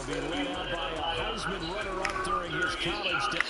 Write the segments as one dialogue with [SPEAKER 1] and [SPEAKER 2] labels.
[SPEAKER 1] He'll be led out by a Heisman runner-up during his college days.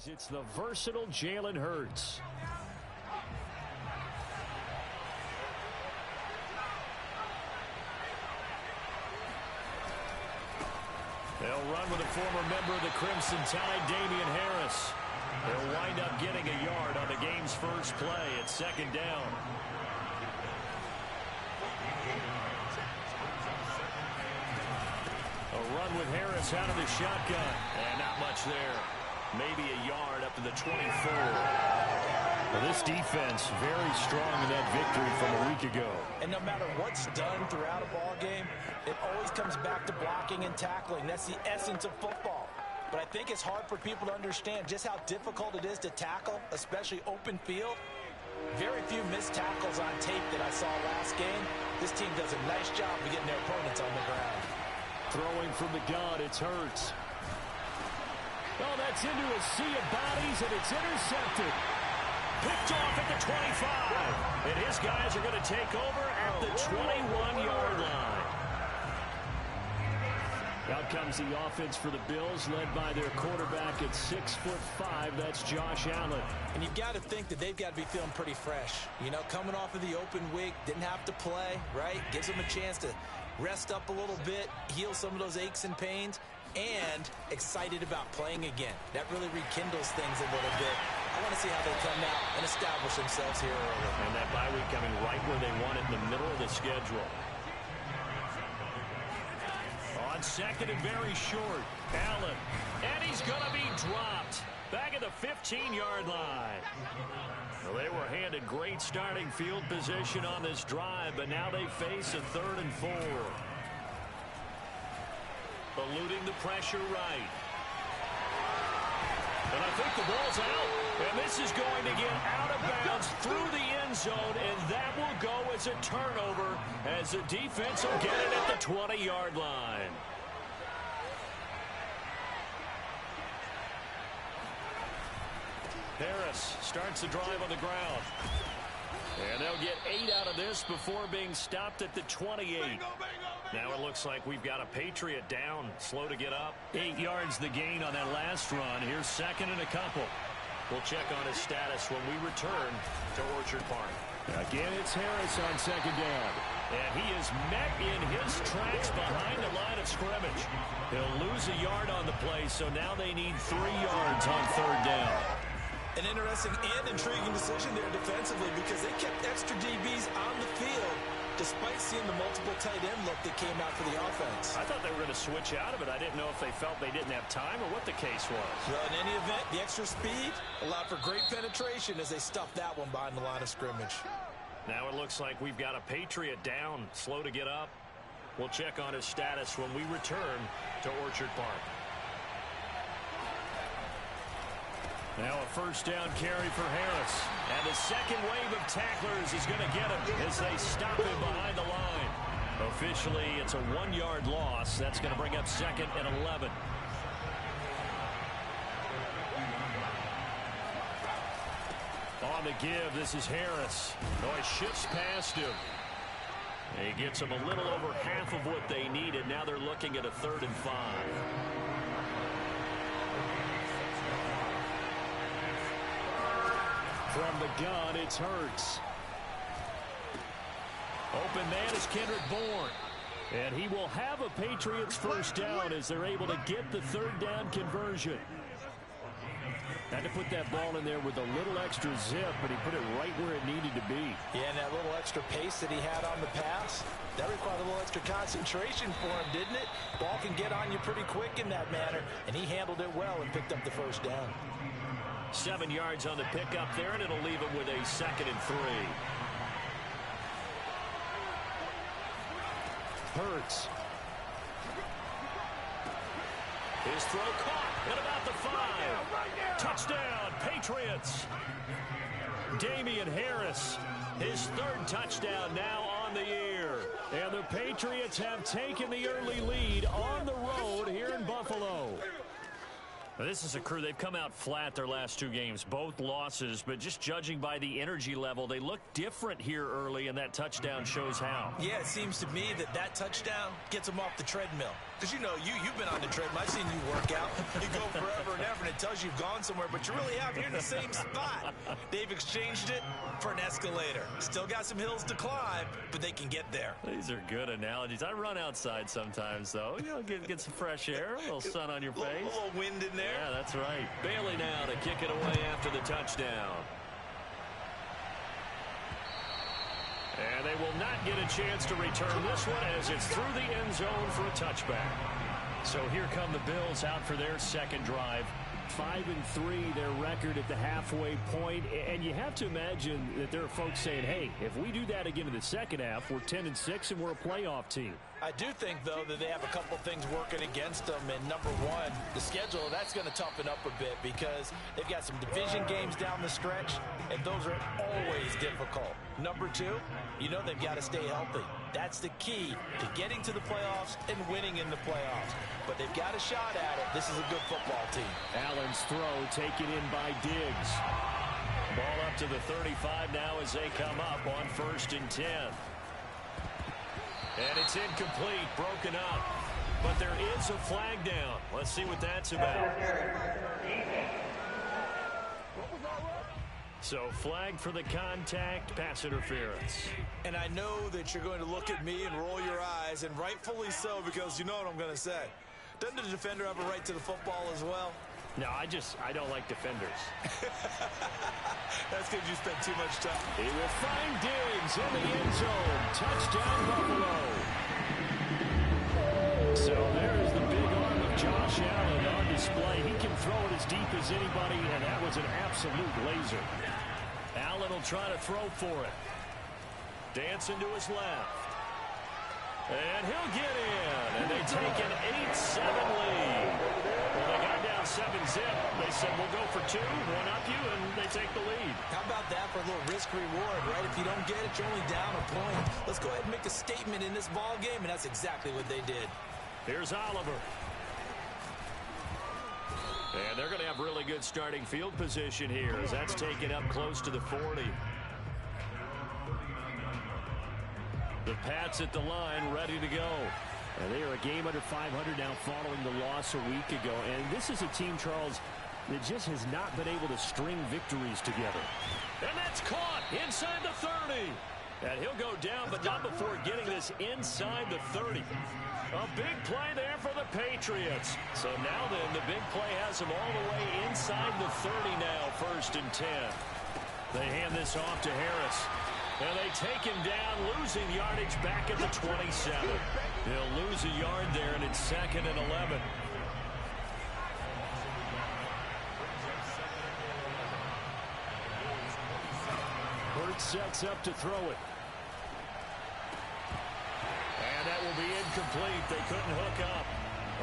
[SPEAKER 1] It's the versatile Jalen Hurts. They'll run with a former member of the Crimson Tide, Damian Harris. They'll wind up getting a yard on the game's first play at second down. A run with Harris out of the shotgun. And not much there. Maybe a yard up to the 24. Well, this defense very strong in that victory from a week ago.
[SPEAKER 2] And no matter what's done throughout a ball game, it always comes back to blocking and tackling. That's the essence of football. But I think it's hard for people to understand just how difficult it is to tackle, especially open field. Very few missed tackles on tape that I saw last game. This team does a nice job of getting their opponents on the ground. Throwing from the gun, it's Hurts.
[SPEAKER 1] Oh, that's into a sea of bodies, and it's intercepted. Picked off at the 25. And his guys are going to take over at the 21-yard line. Out comes the offense for the Bills, led by their quarterback at 6'5". That's Josh Allen.
[SPEAKER 2] And you've got to think that they've got to be feeling pretty fresh. You know, coming off of the open week, didn't have to play, right? Gives them a chance to rest up a little bit, heal some of those aches and pains, and excited about playing again. That really rekindles things a little bit. I want to see how they come out and establish themselves here early.
[SPEAKER 1] And that bye week coming right where they want it, in the middle of the schedule. On second and very short, Allen. And he's going to be dropped. Back at the 15-yard line. Well, they were handed great starting field position on this drive, but now they face a 3rd and 4. Eluding the pressure right. And I think the ball's out. And this is going to get out of bounds through the end zone, and that will go as a turnover as the defense will get it at the 20-yard line. Harris starts the drive on the ground. And they'll get 8 out of this before being stopped at the 28. Now it looks like we've got a Patriot down, slow to get up. 8 yards the gain on that last run. Here's second and a couple. We'll check on his status when we return to Orchard Park. Again, it's Harris on second down. And he is met in his tracks behind the line of scrimmage. He'll lose a yard on the play, so now they need 3 yards on 3rd down.
[SPEAKER 2] An interesting and intriguing decision there defensively because they kept extra DBs on the field despite seeing the multiple tight end look that came out for the offense.
[SPEAKER 1] I thought they were going to switch out of it. I didn't know if they felt they didn't have time or what the case was.
[SPEAKER 2] Well, in any event, the extra speed allowed for great penetration as they stuffed that one behind the line of scrimmage.
[SPEAKER 1] Now it looks like we've got a Patriot down, slow to get up. We'll check on his status when we return to Orchard Park. Now a first down carry for Harris. And the second wave of tacklers is going to get him as they stop him behind the line. Officially, it's a 1-yard loss. That's going to bring up 2nd and 11. On the give, this is Harris. Oh, he shifts past him. He gets them a little over half of what they needed. Now they're looking at a 3rd and 5. From the gun, it's Hurts. Open man is Kendrick Bourne. And he will have a Patriots first down as they're able to get the 3rd down conversion. Had to put that ball in there with a little extra zip, but he put it right where it needed to be.
[SPEAKER 2] Yeah, and that little extra pace that he had on the pass, that required a little extra concentration for him, didn't it? Ball can get on you pretty quick in that manner, and he handled it well and picked up the first down.
[SPEAKER 1] 7 yards on the pickup there, and it'll leave him with a 2nd and 3. Hurts. His throw caught at about the 5. Touchdown, Patriots. Damian Harris, his 3rd touchdown now on the year. And the Patriots have taken the early lead on the road here in Buffalo. Now, this is a crew, they've come out flat their last 2 games, both losses, but just judging by the energy level, they look different here early, and that touchdown shows how.
[SPEAKER 2] Yeah, it seems to me that that touchdown gets them off the treadmill. Because, you know, you've been on the treadmill. I've seen you work out. You go forever and ever, and it tells you you've gone somewhere, but you really have. You're in the same spot. They've exchanged it for an escalator. Still got some hills to climb, but they can get there.
[SPEAKER 1] These are good analogies. I run outside sometimes, though. You know, get some fresh air, a little sun on your face.
[SPEAKER 2] A little wind in there.
[SPEAKER 1] Yeah, that's right. Bailey now to kick it away after the touchdown. And they will not get a chance to return this one as it's through the end zone for a touchback. So here come the Bills out for their 2nd drive. 5-3 their record at the halfway point, and you have to imagine that there are folks saying, hey, if we do that again in the second half, we're 10-6 and we're a playoff team.
[SPEAKER 2] I do think, though, that they have a couple of things working against them. And number one, the schedule, that's going to toughen up a bit because they've got some division games down the stretch, and those are always difficult. Number 2, you know they've got to stay healthy. That's the key to getting to the playoffs and winning in the playoffs. But they've got a shot at it. This is a good football team.
[SPEAKER 1] Allen's throw taken in by Diggs. Ball up to the 35 now as they come up on 1st and 10. And it's incomplete, broken up. But there is a flag down. Let's see what that's about. So flag for the contact, pass interference.
[SPEAKER 2] And I know that you're going to look at me and roll your eyes, and rightfully so, because you know what I'm going to say. Doesn't the defender have a right to the football as well?
[SPEAKER 1] No, I don't like defenders.
[SPEAKER 2] That's because you spent too much time.
[SPEAKER 1] He will find Diggs in the end zone. Touchdown, Buffalo. So there is the big arm of Josh Allen on display. He can throw it as deep as anybody, and that was an absolute laser. Allen will try to throw for it. Dancing to his left. And he'll get in. And they take an 8-7 lead. Well, they got down 7-zip. They said, we'll go for 2, one up you, and they take the lead.
[SPEAKER 2] How about that for a little risk-reward, right? If you don't get it, you're only down a point. Let's go ahead and make a statement in this ball game, and that's exactly what they did.
[SPEAKER 1] Here's Oliver. And they're going to have really good starting field position here as that's taken up close to the 40. The Pats at the line, ready to go. And they are a game under 500 now following the loss a week ago. And this is a team, Charles, that just has not been able to string victories together. And that's caught inside the 30. And he'll go down, but not before getting this inside the 30. A big play there for the Patriots. So now then, the big play has them all the way inside the 30 now, 1st and 10. They hand this off to Harris. And they take him down, losing yardage back at the 27. He'll lose a yard there, and it's 2nd and 11. Hurts sets up to throw it. And that will be incomplete. They couldn't hook up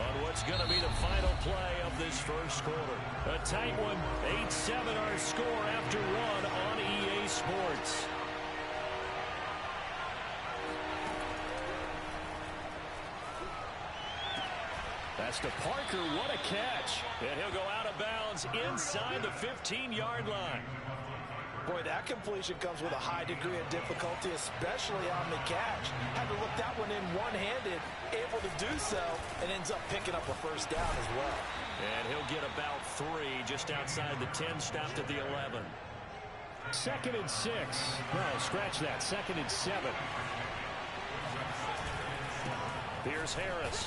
[SPEAKER 1] on what's going to be the final play of this first quarter. A tight one, 8-7 our score after 1 on EA Sports. Pass to Parker, what a catch. And he'll go out of bounds inside the 15-yard line.
[SPEAKER 2] Boy, that completion comes with a high degree of difficulty, especially on the catch. Had to look that one in one-handed, able to do so, and ends up picking up a first down as well.
[SPEAKER 1] And he'll get about 3 just outside the 10, stopped at the 11.
[SPEAKER 3] 2nd and 6. No, scratch that. 2nd and 7.
[SPEAKER 1] Here's Harris.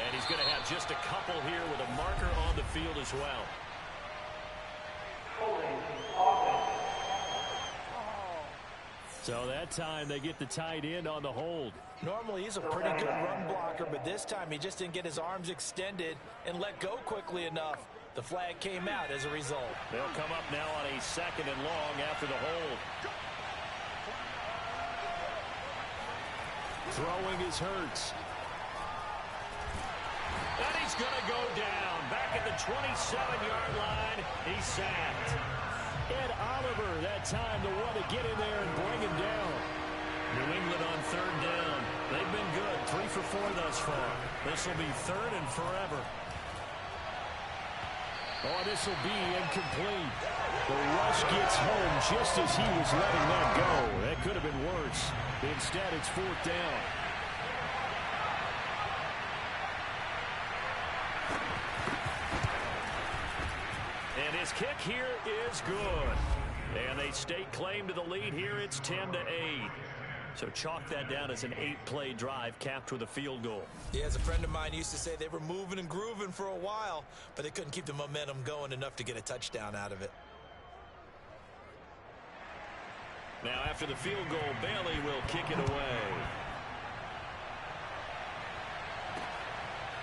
[SPEAKER 1] And he's going to have just a couple here with a marker on the field as well.
[SPEAKER 3] So that time they get the tight end on the hold.
[SPEAKER 2] Normally he's a pretty good run blocker, but this time he just didn't get his arms extended and let go quickly enough. The flag came out as a result.
[SPEAKER 1] They'll come up now on a 2nd and long after the hold.
[SPEAKER 3] Throwing is Hurts.
[SPEAKER 1] And he's going to go down. Back at the 27-yard line, he's sacked.
[SPEAKER 3] Ed Oliver, that time, the one to get in there and bring him down.
[SPEAKER 1] New England on 3rd down. They've been good, 3 for 4 thus far. This will be 3rd and forever.
[SPEAKER 3] Oh, this will be incomplete. The rush gets home just as he was letting that go. That could have been worse. Instead, it's 4th down.
[SPEAKER 1] And his kick here is good. And they stake claim to the lead here. It's 10-8. So chalk that down as an 8-play drive capped with a field goal.
[SPEAKER 2] Yeah, as a friend of mine used to say, they were moving and grooving for a while, but they couldn't keep the momentum going enough to get a touchdown out of it.
[SPEAKER 1] Now after the field goal, Bailey will kick it away.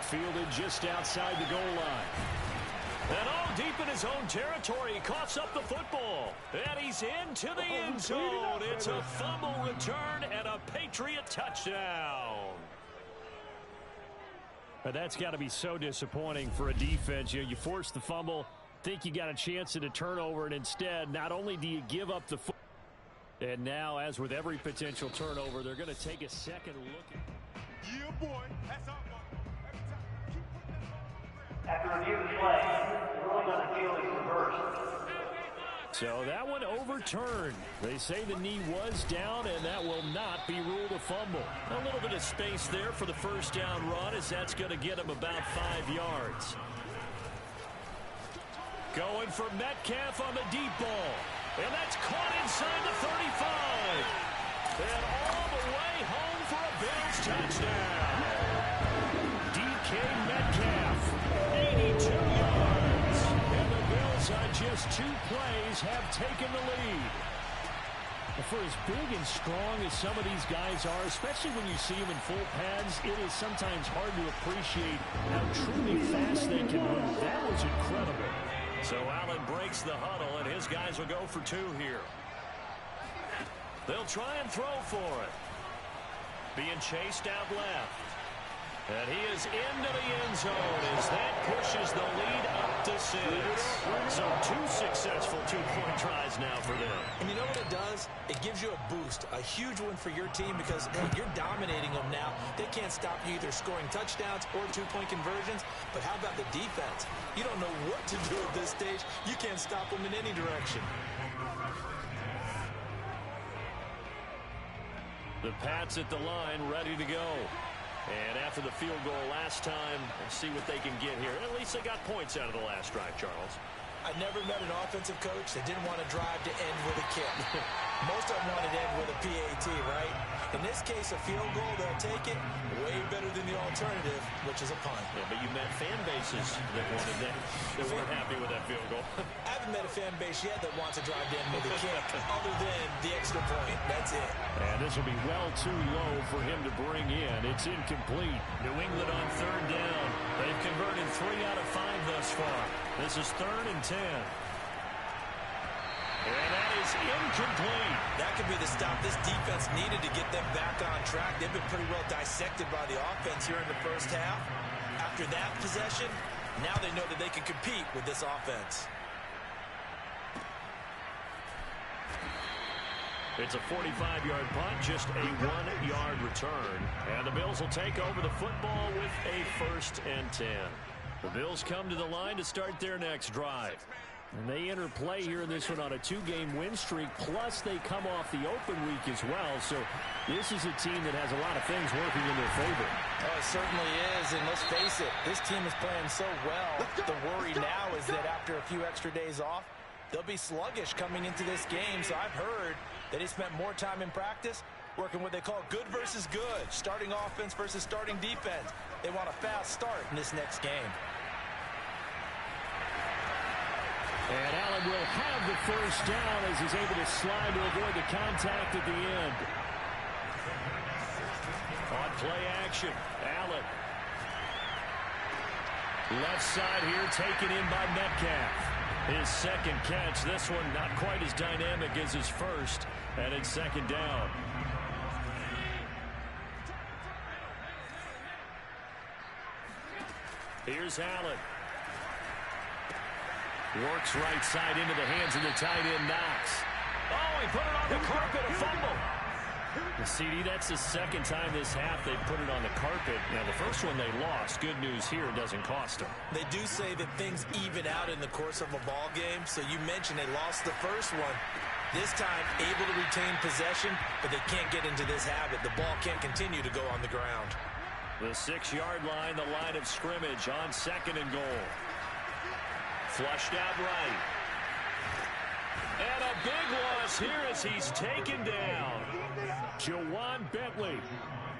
[SPEAKER 3] Fielded just outside the goal line.
[SPEAKER 1] And all deep in his own territory, he coughs up the football. And he's into the end zone. It's a fumble return and a Patriot touchdown.
[SPEAKER 3] But that's got to be so disappointing for a defense. You force the fumble, think you got a chance at a turnover, and instead, not only do you give up the football, and now, as with every potential turnover, they're going to take a second look.
[SPEAKER 4] Yeah, boy. That's how
[SPEAKER 5] After review of the play, the ruling on the field is reversed.
[SPEAKER 3] So that one overturned. They say the knee was down, and that will not be ruled a fumble.
[SPEAKER 1] A little bit of space there for the first down run, as that's going to get him about 5 yards. Going for Metcalf on the deep ball. And that's caught inside the 35. And all the way home for a Bills touchdown. DK Metcalf, 82 yards. And the Bills on just 2 plays have taken the lead.
[SPEAKER 3] For as big and strong as some of these guys are, especially when you see them in full pads, it is sometimes hard to appreciate how truly fast they can move. That was incredible.
[SPEAKER 1] So Allen breaks the huddle, and his guys will go for 2 here. They'll try and throw for it. Being chased out left. And he is into the end zone as that pushes the lead up to 6. So 2 successful 2-point tries now for them.
[SPEAKER 2] And you know what it does? It gives you a boost, a huge one for your team because, hey, you're dominating them now. They can't stop you either scoring touchdowns or 2-point conversions. But how about the defense? You don't know what to do at this stage. You can't stop them in any direction.
[SPEAKER 1] The Pats at the line, ready to go. And after the field goal last time, we'll see what they can get here. At least they got points out of the last drive, Charles.
[SPEAKER 2] I never met an offensive coach that didn't want to drive to end with a kick. Most of them wanted to end with a PAT, right? In this case, a field goal, they'll take it way better than the alternative, which is a punt.
[SPEAKER 1] Yeah, but you met fan bases that wanted that, that weren't happy with that field goal.
[SPEAKER 2] I haven't met a fan base yet that wants to drive to end with a kick, other than the extra point. That's it.
[SPEAKER 3] And this will be well too low for him to bring in. It's incomplete.
[SPEAKER 1] New England on 3rd down. They've converted 3 out of 5 thus far. This is 3rd and 10. And that is incomplete.
[SPEAKER 2] That could be the stop this defense needed to get them back on track. They've been pretty well dissected by the offense here in the first half. After that possession, now they know that they can compete with this offense.
[SPEAKER 1] It's a 45-yard punt, just a 1-yard return. And the Bills will take over the football with a 1st and 10. The Bills come to the line to start their next drive.
[SPEAKER 3] And they enter play here in this one on a 2-game win streak, plus they come off the open week as well. So this is a team that has a lot of things working in their favor.
[SPEAKER 2] Oh, it certainly is, and let's face it, this team is playing so well. The worry now is that after a few extra days off, they'll be sluggish coming into this game. So I've heard that he spent more time in practice working what they call good versus good, starting offense versus starting defense. They want a fast start in this next game.
[SPEAKER 3] And Allen will have the first down as he's able to slide to avoid the contact at the end. On play action, Allen. Left side here taken in by Metcalf. His second catch. This one not quite as dynamic as his first. And it's second down. Here's Allen. Works right side into the hands of the tight end, Knox. Oh, he put it on the carpet, a fumble. CD, that's the second time this half they put it on the carpet. Now, the first one they lost. Good news here, it doesn't cost them.
[SPEAKER 2] They do say that things even out in the course of a ball game. So you mentioned they lost the first one. This time, able to retain possession, but they can't get into this habit. The ball can't continue to go on the ground.
[SPEAKER 1] The 6-yard line, the line of scrimmage on 2nd and goal. Flushed out right. And a big loss here as he's taken down.
[SPEAKER 3] Jawan Bentley.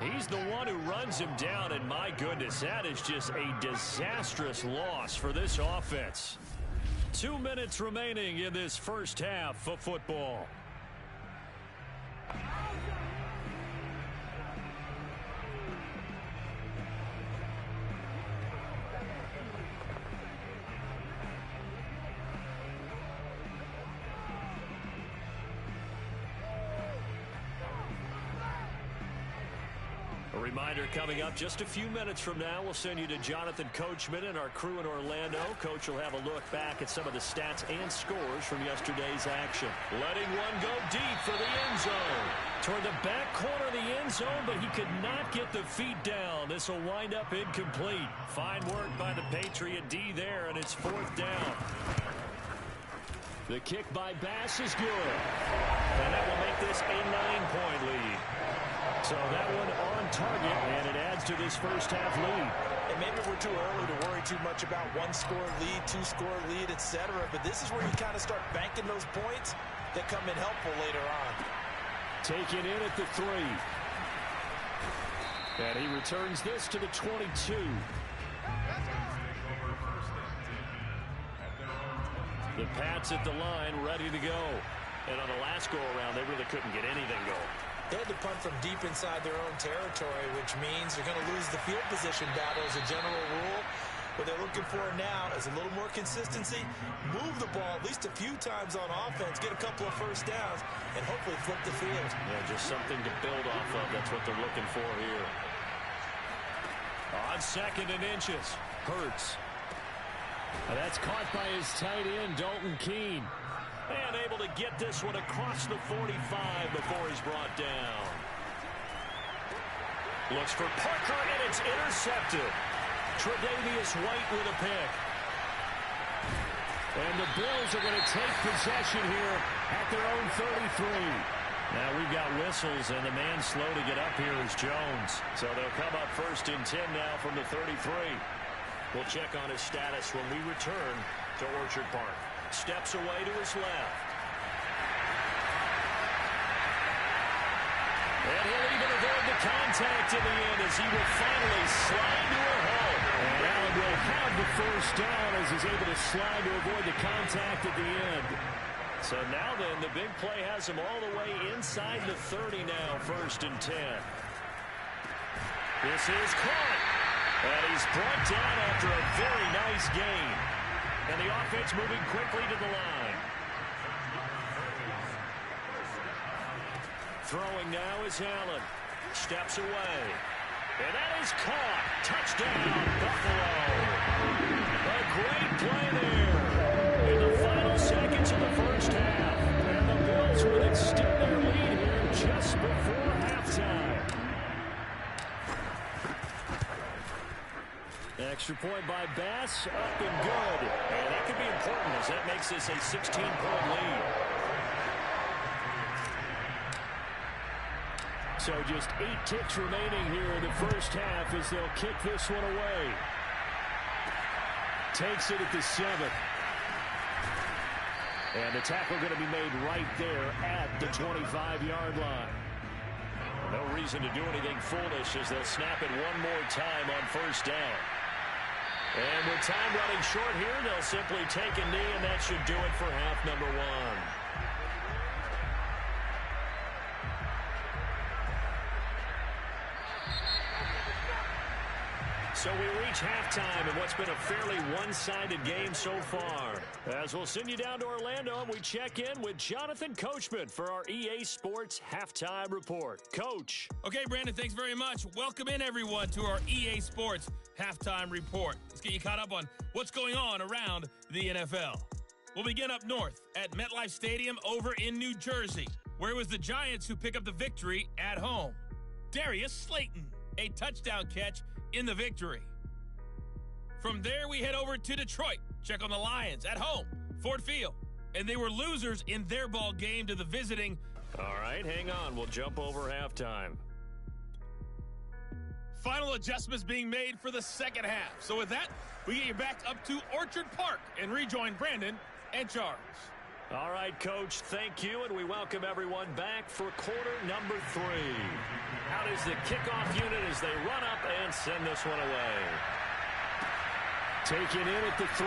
[SPEAKER 3] He's the one who runs him down, and my goodness, that is just a disastrous loss for this offense. 2 minutes remaining in this first half of football. Reminder coming up just a few minutes from now. We'll send you to Jonathan Coachman and our crew in Orlando. Coach will have a look back at some of the stats and scores from yesterday's action. Letting one go deep for the end zone. Toward the back corner of the end zone, but he could not get the feet down. This will wind up incomplete. Fine work by the Patriot D there, and it's 4th down. The kick by Bass is good. And that will make this a 9-point lead. So that one on target, and it adds to this first half lead.
[SPEAKER 2] And maybe we're too early to worry too much about 1-score lead, 2-score lead, etc. But this is where you kind of start banking those points that come in helpful later on.
[SPEAKER 3] Taken in at the 3. And he returns this to the 22. The Pats at the line, ready to go. And on the last go-around, they really couldn't get anything going.
[SPEAKER 2] They had to punt from deep inside their own territory, which means they're going to lose the field position battle as a general rule. What they're looking for now is a little more consistency, move the ball at least a few times on offense, get a couple of first downs, and hopefully flip the field.
[SPEAKER 3] Yeah, just something to build off of. That's what they're looking for here.
[SPEAKER 1] On 2nd and inches, Hurts.
[SPEAKER 3] That's caught by his tight end, Dalton Keene.
[SPEAKER 1] And able to get this one across the 45 before he's brought down. Looks for Parker, and it's intercepted. Tre'Davious White with a pick.
[SPEAKER 3] And the Bills are going to take possession here at their own 33.
[SPEAKER 1] Now we've got whistles, and the man slow to get up here is Jones. So they'll come up 1st and 10 now from the 33. We'll check on his status when we return to Orchard Park. Steps away to his left. And he'll even avoid the contact in the end as he will finally slide to a hole.
[SPEAKER 3] And Allen will have the first down as he's able to slide to avoid the contact at the end.
[SPEAKER 1] So now then, the big play has him all the way inside the 30 now, 1st and 10. This is caught. And he's brought down after a very nice gain. And the offense moving quickly to the line. Throwing now is Allen. Steps away. And that is caught. Touchdown, Buffalo. A great play there. In the final seconds of the first half. And the Bills will extend their lead here just before halftime.
[SPEAKER 3] Extra point by Bass, up and good.
[SPEAKER 1] And that could be important as that makes this a 16-point lead.
[SPEAKER 3] So just 8 ticks remaining here in the first half as they'll kick this one away. Takes it at the 7th. And the tackle going to be made right there at the 25-yard line.
[SPEAKER 1] No reason to do anything foolish as they'll snap it one more time on first down. And with time running short here, they'll simply take a knee, and that should do it for half number 1. So we reach halftime in what's been a fairly one-sided game so far. As we'll send you down to Orlando, and we check in with Jonathan Coachman for our EA Sports Halftime Report. Coach.
[SPEAKER 6] Okay, Brandon, thanks very much. Welcome in, everyone, to our EA Sports Halftime Report. Let's get you caught up on what's going on around the NFL. We'll begin up north at MetLife Stadium over in New Jersey, where it was the Giants who pick up the victory at home. Darius Slayton, a touchdown catch in the victory. From there, we head over to Detroit. Check on the Lions at home, Ford Field. And they were losers in their ball game to the visiting.
[SPEAKER 1] All right, hang on. We'll jump over halftime.
[SPEAKER 6] Final adjustments being made for the second half. So with that, we get you back up to Orchard Park and rejoin Brandon and Charles.
[SPEAKER 1] All right, Coach, thank you, and we welcome everyone back for quarter number 3. Out is the kickoff unit as they run up and send this one away.
[SPEAKER 3] Taken in at the 3.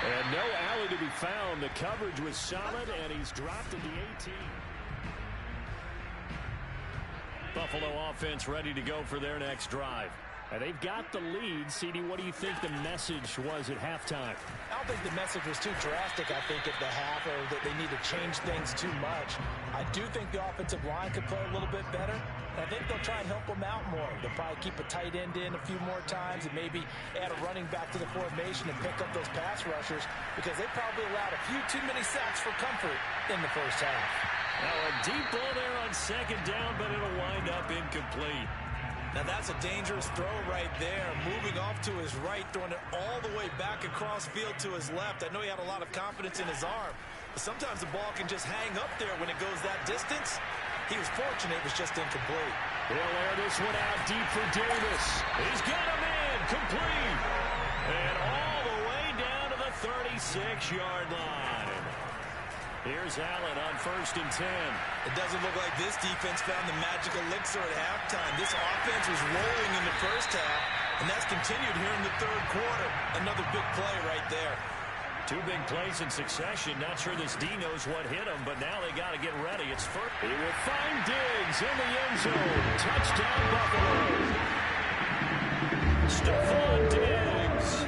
[SPEAKER 3] And no alley to be found. The coverage was solid, and he's dropped at the 18.
[SPEAKER 1] Buffalo offense ready to go for their next drive.
[SPEAKER 3] And they've got the lead. CD, what do you think the message was at halftime?
[SPEAKER 2] I don't think the message was too drastic, I think, at the half, or that they need to change things too much. I do think the offensive line could play a little bit better. And I think they'll try and help them out more. They'll probably keep a tight end in a few more times and maybe add a running back to the formation and pick up those pass rushers because they probably allowed a few too many sacks for comfort in the first half.
[SPEAKER 1] Now a deep ball there on second down, but it'll wind up incomplete.
[SPEAKER 2] Now that's a dangerous throw right there. Moving off to his right, throwing it all the way back across field to his left. I know he had a lot of confidence in his arm, but sometimes the ball can just hang up there when it goes that distance. He was fortunate, it was just incomplete.
[SPEAKER 3] He'll air this one out deep for Davis.
[SPEAKER 1] He's got him in, complete. And all the way down to the 36-yard line. Here's Allen on 1st and 10.
[SPEAKER 2] It doesn't look like this defense found the magic elixir at halftime. This offense was rolling in the first half, and that's continued here in the third quarter. Another big play right there.
[SPEAKER 1] 2 big plays in succession. Not sure this D knows what hit him, but now they got to get ready. It's first.
[SPEAKER 3] He will find Diggs in the end zone. Touchdown, Buffalo.
[SPEAKER 1] Stephon Diggs.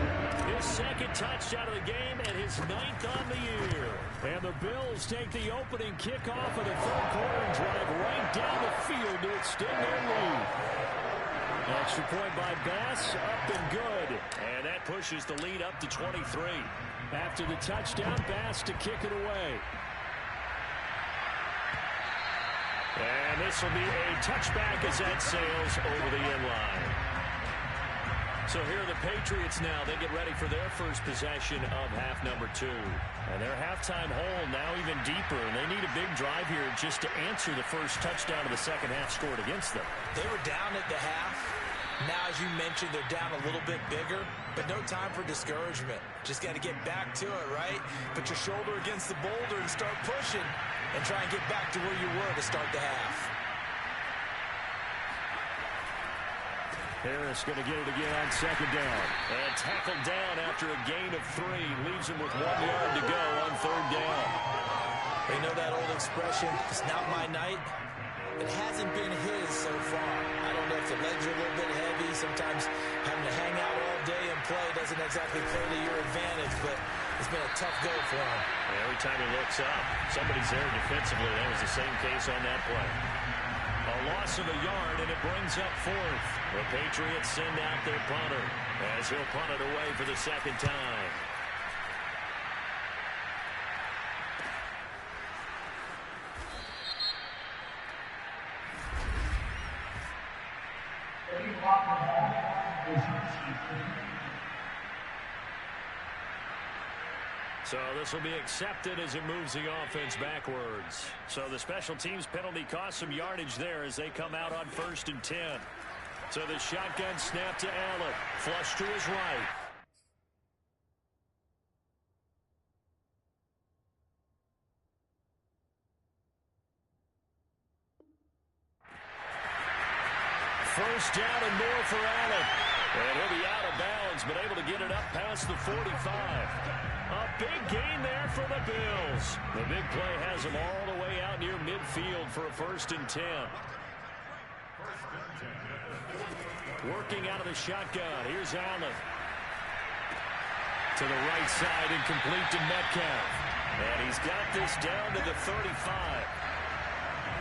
[SPEAKER 1] His second touchdown of the game and his 9th on the year.
[SPEAKER 3] And the Bills take the opening kickoff of the third quarter and drive right down the field to extend their lead. Extra point by Bass, up and good.
[SPEAKER 1] And that pushes the lead up to 23.
[SPEAKER 3] After the touchdown, Bass to kick it away.
[SPEAKER 1] And this will be a touchback as that sails over the end line. So here are the Patriots now. They get ready for their first possession of half number 2. And their halftime hole now even deeper. And they need a big drive here just to answer the first touchdown of the second half scored against them.
[SPEAKER 2] They were down at the half. Now, as you mentioned, they're down a little bit bigger, but no time for discouragement. Just got to get back to it, right? Put your shoulder against the boulder and start pushing and try and get back to where you were to start the half.
[SPEAKER 3] Harris going to get it again on second down.
[SPEAKER 1] And tackled down after a gain of 3. Leaves him with 1 yard to go on third down.
[SPEAKER 2] They know that old expression, it's not my night. It hasn't been his so far. I don't know if the legs are a little bit heavy. Sometimes having to hang out all day and play doesn't exactly play to your advantage, but it's been a tough go for him.
[SPEAKER 1] Every time he looks up, somebody's there defensively. That was the same case on that play. A loss of a yard, and it brings up 4th. The Patriots send out their punter as he'll punt it away for the second time. So this will be accepted as it moves the offense backwards. So the special teams penalty cost some yardage there as they come out on 1st and 10. So the shotgun snap to Allen. Flush to his right. First down and more for Allen. And he'll be out of bounds, but able to get it up past the 45. A big gain there for the Bills. The big play has them all the way out near midfield for a 1st and 10. Working out of the shotgun. Here's Allen. To the right side and complete to Metcalf. And he's got this down to the 35.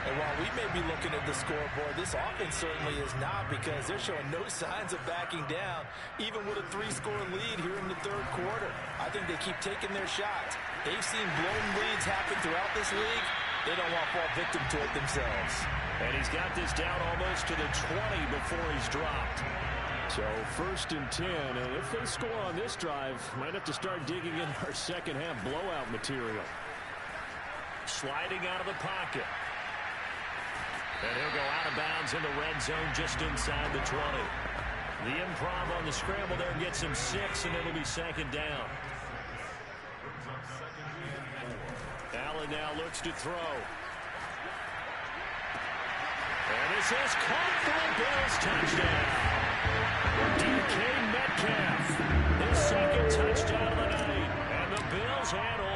[SPEAKER 2] And while we may be looking at the scoreboard, this offense certainly is not, because they're showing no signs of backing down, even with a 3-score lead here in the 3rd quarter. I think they keep taking their shots. They've seen blown leads happen throughout this league. They don't want to fall victim to it themselves.
[SPEAKER 1] And he's got this down almost to the 20 before he's dropped.
[SPEAKER 3] So 1st and 10, and if they score on this drive, might have to start digging in our second-half blowout material.
[SPEAKER 1] Sliding out of the pocket. And he'll go out of bounds in the red zone just inside the 20. The improv on the scramble there gets him 6, and it'll be 2nd down. Allen now looks to throw. And this is caught for a Bills touchdown. DK Metcalf, his 2nd touchdown of the night, and the Bills head on.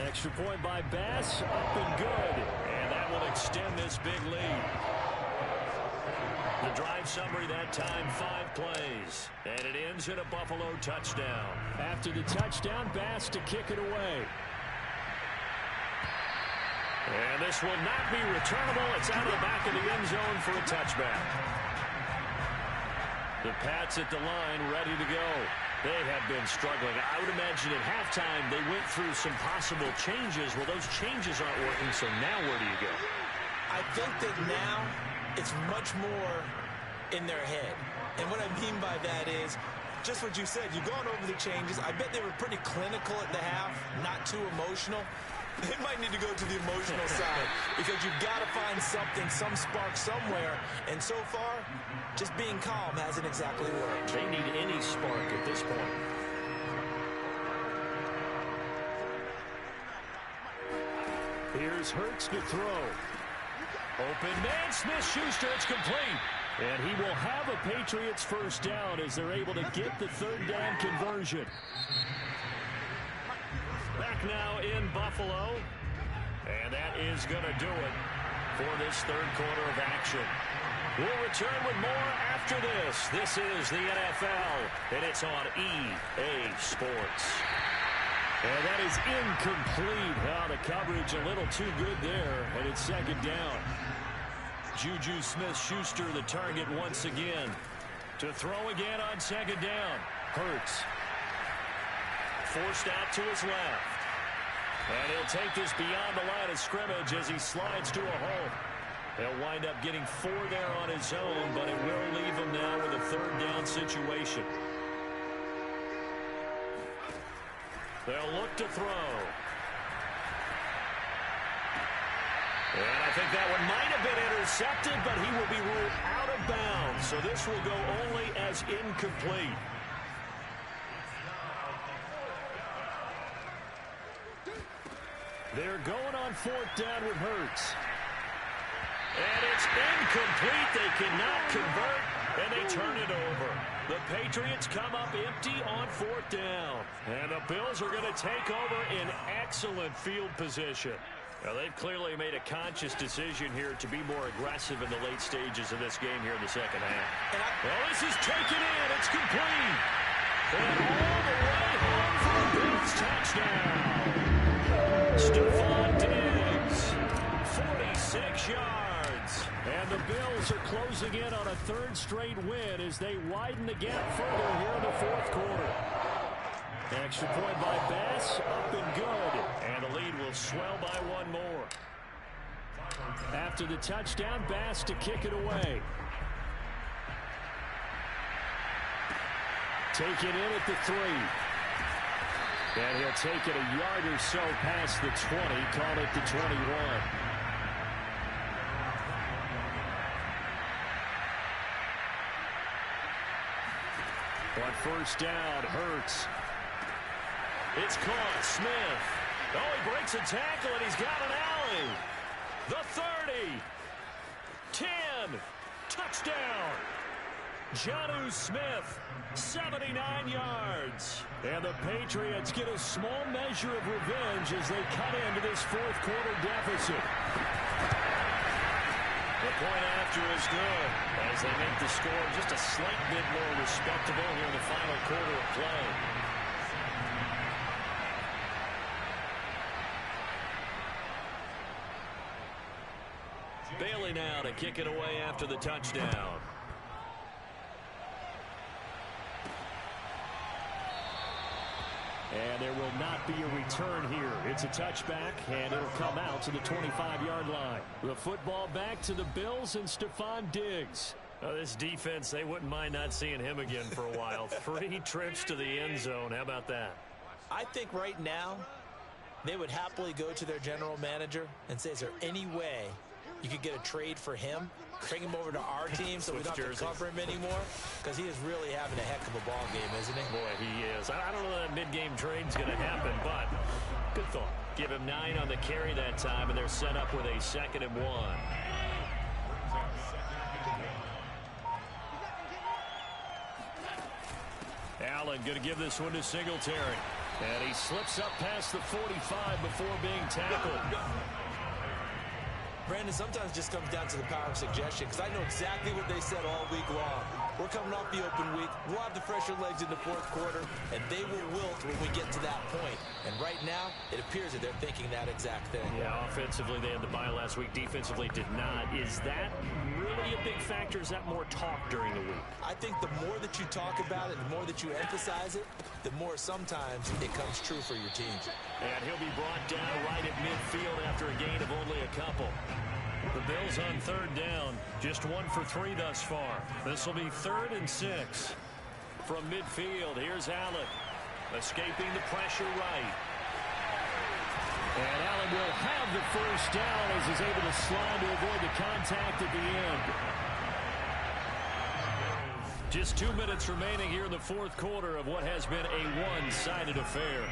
[SPEAKER 1] Extra point by Bass, up and good. And that will extend this big lead. The drive summary that time, 5 plays. And it ends in a Buffalo touchdown.
[SPEAKER 3] After the touchdown, Bass to kick it away.
[SPEAKER 1] And this will not be returnable. It's out of the back of the end zone for a touchback. The Pats at the line ready to go. They have been struggling. I would imagine at halftime they went through some possible changes. Well, those changes aren't working, so now where do you go?
[SPEAKER 2] I think that now it's much more in their head. And what I mean by that is just what you said. You've gone over the changes. I bet they were pretty clinical at the half, not too emotional. They might need to go to the emotional side, because you've got to find something, some spark somewhere. And so far, just being calm hasn't exactly worked.
[SPEAKER 1] They need any spark at this point.
[SPEAKER 3] Here's Hurts to throw.
[SPEAKER 1] Open man, Smith-Schuster, it's complete.
[SPEAKER 3] And he will have a Patriots 1st down as they're able to get the 3rd down conversion.
[SPEAKER 1] Back now in Buffalo. And that is going to do it for this 3rd quarter of action. We'll return with more after this. This is the NFL, and it's on EA Sports.
[SPEAKER 3] And that is incomplete. The coverage a little too good there, and it's 2nd down.
[SPEAKER 1] Juju Smith-Schuster the target once again. To throw again on 2nd down. Hurts. Forced out to his left. And he'll take this beyond the line of scrimmage as he slides to a hole. He'll wind up getting 4 there on his own, but it will leave him now with a 3rd down situation. They'll look to throw. And I think that one might have been intercepted, but he will be ruled out of bounds. So this will go only as incomplete.
[SPEAKER 3] They're going on 4th down with Hurts.
[SPEAKER 1] And it's incomplete. They cannot convert, and they turn it over. The Patriots come up empty on 4th down. And the Bills are going to take over in excellent field position. Now, they've clearly made a conscious decision here to be more aggressive in the late stages of this game here in the 2nd half. Well, this is taken in. It's complete. And all the way home for a Bills touchdown. Stephon Diggs, 46 yards. And the Bills are closing in on a 3rd straight win as they widen the gap further here in the 4th quarter. Extra point by Bass, up and good. And the lead will swell by 1 more.
[SPEAKER 3] After the touchdown, Bass to kick it away. Taken in at the 3. And he'll take it a yard or so past the 20, call it the 21. On first down, Hurts. It's caught. Smith. Oh, he breaks a tackle, and he's got an alley. The 30. 10. Touchdown. Jonnu Smith, 79 yards. And the Patriots get a small measure of revenge as they cut into this fourth quarter deficit.
[SPEAKER 1] The point after is good as they make the score just a slight bit more respectable here in the final quarter of play. Bailey now to kick it away after the touchdown.
[SPEAKER 3] And there will not be a return here. It's a touchback, and it'll come out to the 25-yard line. The football back to the Bills and Stephon Diggs.
[SPEAKER 1] This defense, they wouldn't mind not seeing him again for a while. 3 trips to the end zone. How about that?
[SPEAKER 2] I think right now they would happily go to their general manager and say, is there any way you could get a trade for him? Bring him over to our team so we don't have to cover him anymore, because he is really having a heck of a ball game, isn't he?
[SPEAKER 1] Boy, he is. I don't know that mid-game trade's going to happen, but good thought. Give him 9 on the carry that time, and they're set up with a 2nd and 1.
[SPEAKER 3] Allen going to give this one to Singletary. And he slips up past the 45 before being tackled.
[SPEAKER 2] Brandon, sometimes it just comes down to the power of suggestion, because I know exactly what they said all week long. We're coming off the open week. We'll have the fresher legs in the fourth quarter, and they will wilt when we get to that point. And right now, it appears that they're thinking that exact thing.
[SPEAKER 1] Yeah, offensively, they had the bye last week. Defensively, did not. Is that really a big factor? Is that more talk during the week?
[SPEAKER 2] I think the more that you talk about it, the more that you emphasize it, the more sometimes it comes true for your team.
[SPEAKER 1] And he'll be brought down right at midfield after a gain of only a couple. The Bills on 3rd down, just 1 for 3 thus far. This will be 3rd and 6. From midfield, here's Allen, escaping the pressure right.
[SPEAKER 3] And Allen will have the first down as he's able to slide to avoid the contact at the end. Just 2 minutes remaining here in the fourth quarter of what has been a one-sided affair.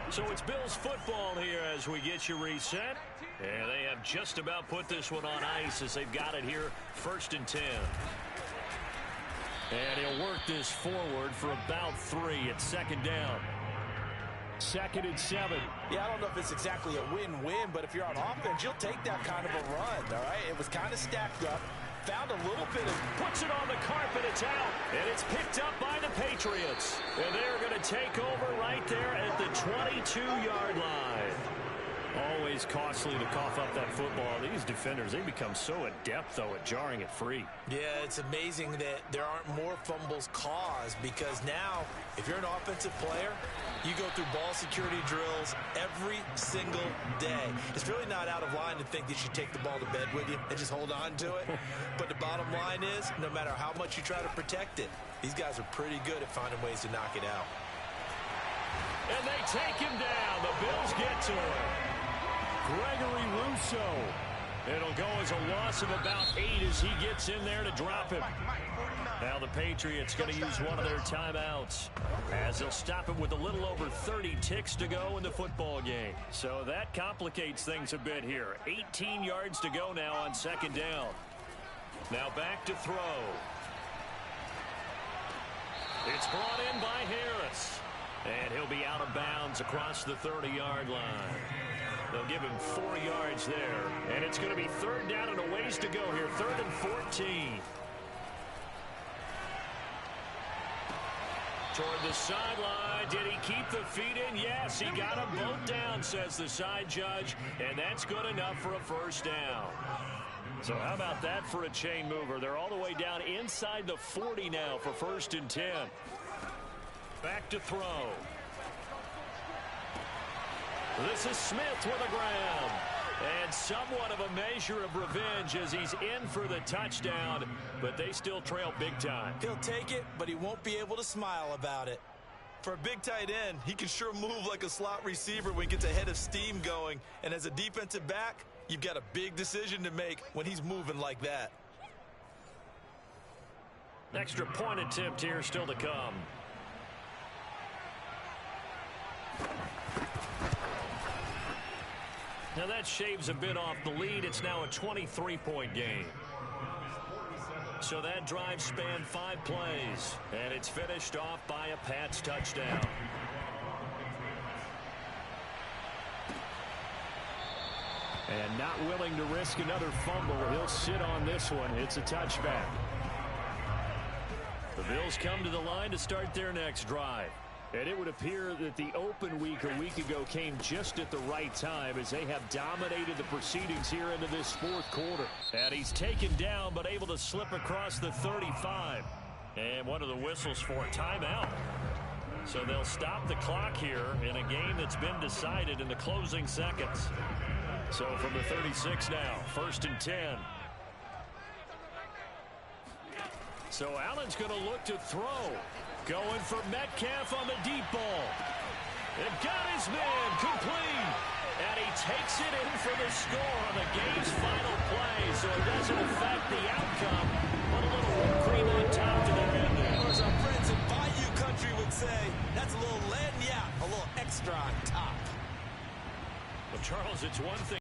[SPEAKER 3] So it's Bills football here as we get you reset. And they have just about put this one on ice as they've got it here, 1st and 10. And he'll work this forward for about 3. It's 2nd down. 2nd and 7.
[SPEAKER 2] Yeah, I don't know if it's exactly a win-win, but if you're on offense, you'll take that kind of a run, all right? It was kind of stacked up. Found a little bit of...
[SPEAKER 1] Puts it on the carpet. It's out. And it's picked up by the Patriots. And they're going to take over right there at the 22-yard line.
[SPEAKER 3] Always costly to cough up that football. These defenders, they become so adept, though, at jarring it free.
[SPEAKER 2] Yeah, it's amazing that there aren't more fumbles caused, because now, if you're an offensive player, you go through ball security drills every single day. It's really not out of line to think that you take the ball to bed with you and just hold on to it. But the bottom line is, no matter how much you try to protect it, these guys are pretty good at finding ways to knock it out.
[SPEAKER 1] And they take him down. The Bills get to him.
[SPEAKER 3] Gregory Rousseau.
[SPEAKER 1] It'll go as a loss of about 8 as he gets in there to drop him. Now the Patriots going to use one of their timeouts as they'll stop it with a little over 30 ticks to go in the football game. So that complicates things a bit here. 18 yards to go now on 2nd down. Now back to throw. It's brought in by Harris. And he'll be out of bounds across the 30-yard line. They'll give him 4 yards there. And it's going to be 3rd down and a ways to go here. 3rd and 14. Toward the sideline. Did he keep the feet in? Yes, he got them both down, says the side judge. And that's good enough for a 1st down. So how about that for a chain mover? They're all the way down inside the 40 now for 1st and 10. Back to throw. This is Smith with a grab. And somewhat of a measure of revenge as he's in for the touchdown, but they still trail big time.
[SPEAKER 2] He'll take it, but he won't be able to smile about it.
[SPEAKER 7] For a big tight end, he can sure move like a slot receiver when he gets a head of steam going. And as a defensive back, you've got a big decision to make when he's moving like that.
[SPEAKER 1] Extra point attempt here still to come. Now that shaves a bit off the lead. It's now a 23-point game. So that drive spanned 5 plays, and it's finished off by a Pats touchdown.
[SPEAKER 3] And not willing to risk another fumble. He'll sit on this one. It's a touchback.
[SPEAKER 1] The Bills come to the line to start their next drive.
[SPEAKER 3] And it would appear that the open week a week ago came just at the right time as they have dominated the proceedings here into this fourth quarter.
[SPEAKER 1] And he's taken down but able to slip across the 35. And one of the whistles for a timeout. So they'll stop the clock here in a game that's been decided in the closing seconds. So from the 36 now, 1st and 10. So Allen's going to look to throw. Going for Metcalf on the deep ball. It got his man complete. And he takes it in for the score on the game's final play. So it doesn't affect the outcome. But a little whipped cream on top to their ending.
[SPEAKER 2] Or as our friends in Bayou Country would say, that's a little lagniappe, a little extra on top.
[SPEAKER 1] Well, Charles, it's one thing.